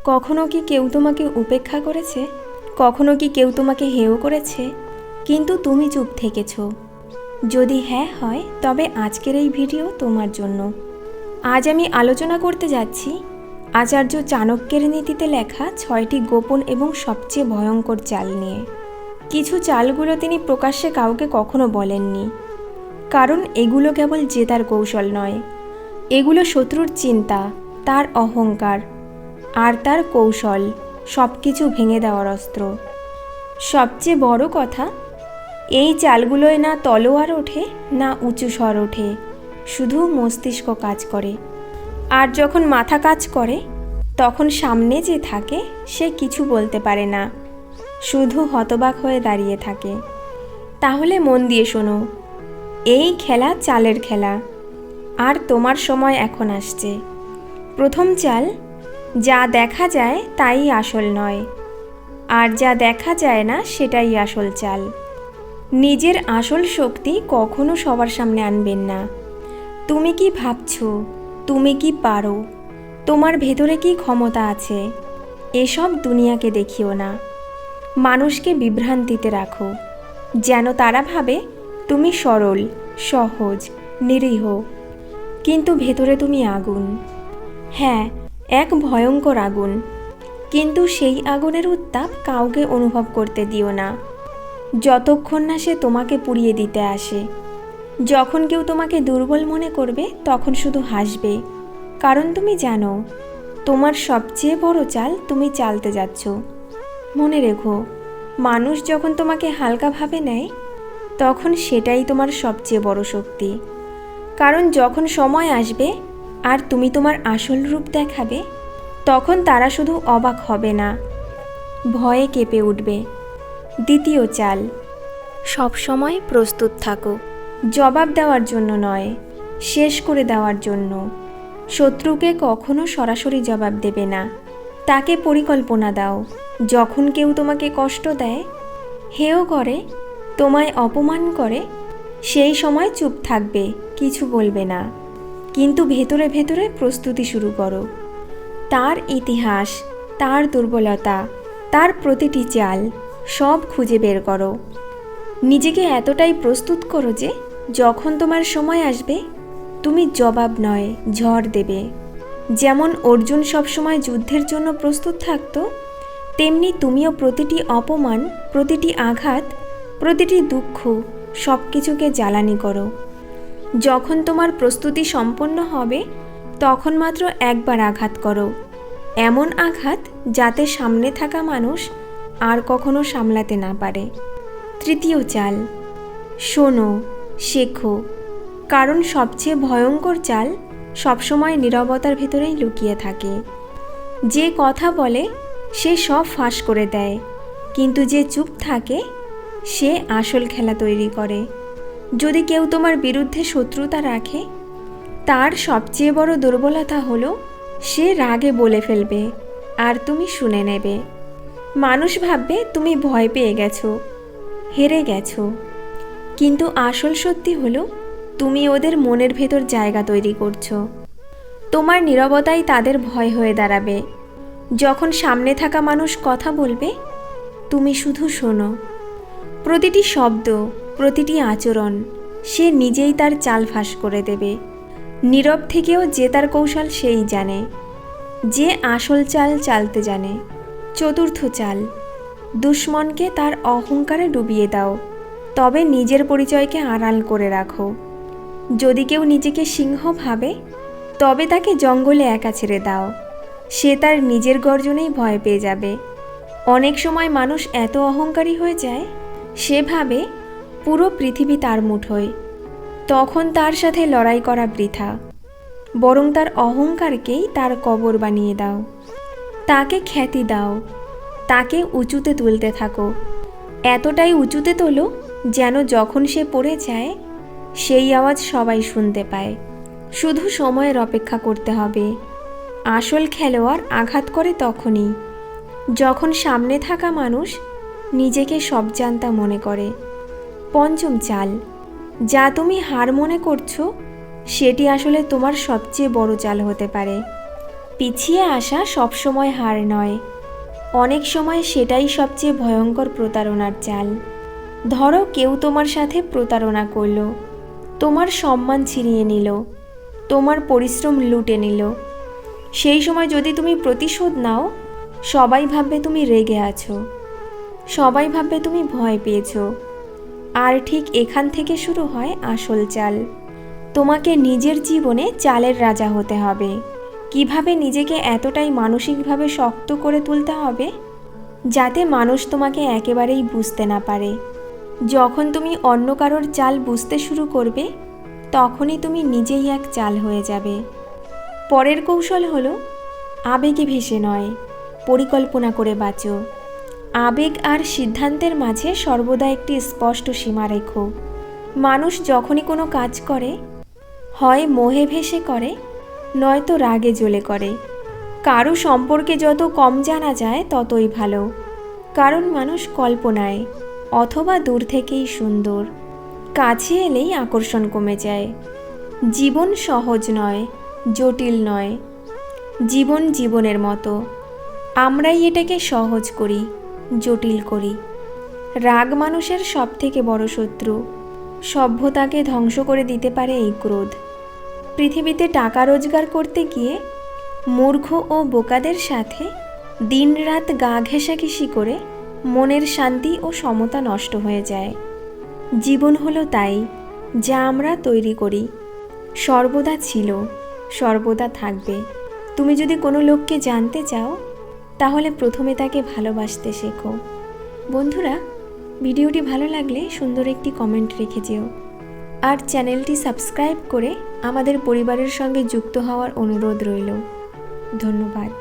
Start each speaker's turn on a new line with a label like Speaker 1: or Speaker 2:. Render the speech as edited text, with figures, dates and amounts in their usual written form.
Speaker 1: কখনো কি কেউ তোমাকে উপেক্ষা করেছে? কখনো কি কেউ তোমাকে হেয় করেছে? কিন্তু তুমি চুপ থেকেছো। যদি হ্যাঁ হয় তবে আজকের এই ভিডিও তোমার জন্য। আজ আমি আলোচনা করতে যাচ্ছি আচার্য চাণক্যের নীতিতে লেখা 6টি গোপন এবং সবচেয়ে ভয়ঙ্কর চাল নিয়ে। কিছু চালগুলো তিনি প্রকাশ্যে কাউকে কখনো বলেননি, কারণ এগুলো কেবল জেতার কৌশল নয়। এগুলো শত্রুর চিন্তা, তার অহংকার আর তার কৌশল সব কিছু ভেঙে দেওয়ার অস্ত্র। সবচেয়ে বড় কথা, এই চালগুলোয় না তলোয়ার ওঠে না উঁচু স্বর ওঠে, শুধু মস্তিষ্ক কাজ করে। আর যখন মাথা কাজ করে তখন সামনে যে থাকে সে কিছু বলতে পারে না, শুধু হতবাক হয়ে দাঁড়িয়ে থাকে। তাহলে মন দিয়ে শোনো, এই খেলা চালের খেলা, আর তোমার সময় এখন আসছে। প্রথম চাল, যা দেখা যায় তাই আসল নয়, আর যা দেখা যায় না সেটাই আসল চাল। নিজের আসল শক্তি কখনো সবার সামনে আনবেন না। তুমি কি ভাবছো, তুমি কি পারো, তোমার ভেতরে কি ক্ষমতা আছে, এসব দুনিয়াকে দেখিও না। মানুষকে বিভ্রান্তিতে রাখো, যেন তারা ভাবে তুমি সরল, সহজ, নিরীহ, কিন্তু ভেতরে তুমি আগুন। হ্যাঁ, এক ভয়ঙ্কর আগুন, কিন্তু সেই আগুনের উত্তাপ কাউকে অনুভব করতে দিও না, যতক্ষণ না সে তোমাকে পুড়িয়ে দিতে আসে। যখন কেউ তোমাকে দুর্বল মনে করবে তখন শুধু হাসবে, কারণ তুমি জানো তোমার সবচেয়ে বড় চাল তুমি চালতে যাচ্ছ। মনে রেখো, মানুষ যখন তোমাকে হালকাভাবে নেয় তখন সেটাই তোমার সবচেয়ে বড় শক্তি। কারণ যখন সময় আসবে আর তুমি তোমার আসল রূপ দেখাবে, তখন তারা শুধু অবাক হবে না, ভয়ে কেঁপে উঠবে। দ্বিতীয় চাল, সবসময় প্রস্তুত থাকো। জবাব দেওয়ার জন্য নয়, শেষ করে দেওয়ার জন্য। শত্রুকে কখনো সরাসরি জবাব দেবে না, তাকে পরিকল্পনা দাও। যখন কেউ তোমাকে কষ্ট দেয়, হেয় করে, তোমায় অপমান করে, সেই সময় চুপ থাকবে, কিছু বলবে না, কিন্তু ভেতরে ভেতরে প্রস্তুতি শুরু করো। তার ইতিহাস, তার দুর্বলতা, তার প্রতিটি চাল সব খুঁজে বের করো। নিজেকে এতটাই প্রস্তুত করো যে যখন তোমার সময় আসবে তুমি জবাব নয়, ঝড় দেবে। যেমন অর্জুন সবসময় যুদ্ধের জন্য প্রস্তুত থাকতো, তেমনি তুমিও প্রতিটি অপমান, প্রতিটি আঘাত, প্রতিটি দুঃখ সব কিছুকে জ্বালানি করো। যখন তোমার প্রস্তুতি সম্পন্ন হবে তখন মাত্র একবার আঘাত করো, এমন আঘাত যাতে সামনে থাকা মানুষ আর কখনো সামলাতে না পারে। তৃতীয় চাল, শোনো, শেখো, কারণ সবচেয়ে ভয়ঙ্কর চাল সবসময় নীরবতার ভেতরেই লুকিয়ে থাকে। যে কথা বলে সে সব ফাঁস করে দেয়, কিন্তু যে চুপ থাকে সে আসল খেলা তৈরি করে। যদি কেউ তোমার বিরুদ্ধে শত্রুতা রাখে, তার সবচেয়ে বড় দুর্বলতা হলো সে রাগে বলে ফেলবে আর তুমি শুনে নেবে। মানুষ ভাববে তুমি ভয় পেয়ে গেছো, হেরে গেছো, কিন্তু আসল সত্যি হলো তুমি ওদের মনের ভেতর জায়গা তৈরি করছো। তোমার নীরবতাই তাদের ভয় হয়ে দাঁড়াবে। যখন সামনে থাকা মানুষ কথা বলবে, তুমি শুধু শোনো। প্রতিটি শব্দ, প্রতিটি আচরণ সে নিজেই তার চাল ফাঁস করে দেবে। নীরব থেকেও জেতার কৌশল সেই জানে, যে আসল চাল চালতে জানে। চতুর্থ চাল, দুশ্মনকে তার অহংকারে ডুবিয়ে দাও, তবে নিজের পরিচয়কে আড়াল করে রাখো। যদি কেউ নিজেকে সিংহ ভাবে, তবে তাকে জঙ্গলে একা ছেড়ে দাও, সে তার নিজের গর্জনেই ভয় পেয়ে যাবে। অনেক সময় মানুষ এত অহংকারী হয়ে যায়, সে ভাবে পুরো পৃথিবী তার মুঠোয়, তখন তার সাথে লড়াই করা বৃথা। বরং তার অহংকারকেই তার কবর বানিয়ে দাও। তাকে খ্যাতি দাও, তাকে উঁচুতে তুলতে থাকো, এতটাই উঁচুতে তোলো যেন যখন সে পড়ে যায় সেই আওয়াজ সবাই শুনতে পায়। শুধু সময়ের অপেক্ষা করতে হবে। আসল খেলোয়াড় আঘাত করে তখনই, যখন সামনে থাকা মানুষ নিজেকে সব জানতা মনে করে। পঞ্চম চাল, যা তুমি হার মনে করছো সেটি আসলে তোমার সবচেয়ে বড় চাল হতে পারে। পিছিয়ে আসা সবসময় হার নয়, অনেক সময় সেটাই সবচেয়ে ভয়ঙ্কর প্রতারণার চাল। ধরো কেউ তোমার সাথে প্রতারণা করলো, তোমার সম্মান ছিনিয়ে নিল, তোমার পরিশ্রম লুটে নিল। সেই সময় যদি তুমি প্রতিশোধ নাও, সবাই ভাববে তুমি রেগে আছো, সবাই ভাববে তুমি ভয় পেয়েছো। আর ঠিক এখান থেকে শুরু হয় আসল চাল। তোমাকে নিজের জীবনে চালের রাজা হতে হবে। কিভাবে নিজেকে এতটাই মানসিকভাবে শক্ত করে তুলতে হবে যাতে মানুষ তোমাকে একেবারেই বুঝতে না পারে। যখন তুমি অন্য কারোর চাল বুঝতে শুরু করবে, তখনই তুমি নিজেই এক চাল হয়ে যাবে। পরের কৌশল হলো আবেগে ভেসে নয়, পরিকল্পনা করে বাঁচো। আবেগ আর সিদ্ধান্তের মাঝে সর্বদা একটি স্পষ্ট সীমা রেখো। মানুষ যখনই কোনো কাজ করে, হয় মোহে ভেসে করে, নয়তো রাগে জ্বলে করে। কারো সম্পর্কে যত কম জানা যায় ততই ভালো, কারণ মানুষ কল্পনায় অথবা দূর থেকেই সুন্দর, কাছে এলেই আকর্ষণ কমে যায়। জীবন সহজ নয়, জটিল নয়। জীবন জীবনের মতো, আমরাই এটাকে সহজ করি, জটিল করি। রাগ মানুষের সবথেকে বড় শত্রু। সভ্যতাকে ধ্বংস করে দিতে পারে এই ক্রোধ। পৃথিবীতে টাকা রোজগার করতে গিয়ে মূর্খ ও বোকাদের সাথে দিনরাত গা ঘেঁষাঘেঁষি করে মনের শান্তি ও সমতা নষ্ট হয়ে যায়। জীবন হলো তাই, যা আমরা তৈরি করি। সর্বদা ছিল, সর্বদা থাকবে। তুমি যদি কোনো লোককে জানতে চাও, তাহলে প্রথমে তাকে ভালোবাসতে শেখো। বন্ধুরা, ভিডিওটি ভালো লাগলে সুন্দর একটি কমেন্ট রেখে যেও। আর চ্যানেলটি সাবস্ক্রাইব করে আমাদের পরিবারের সঙ্গে যুক্ত হওয়ার অনুরোধ রইল। ধন্যবাদ।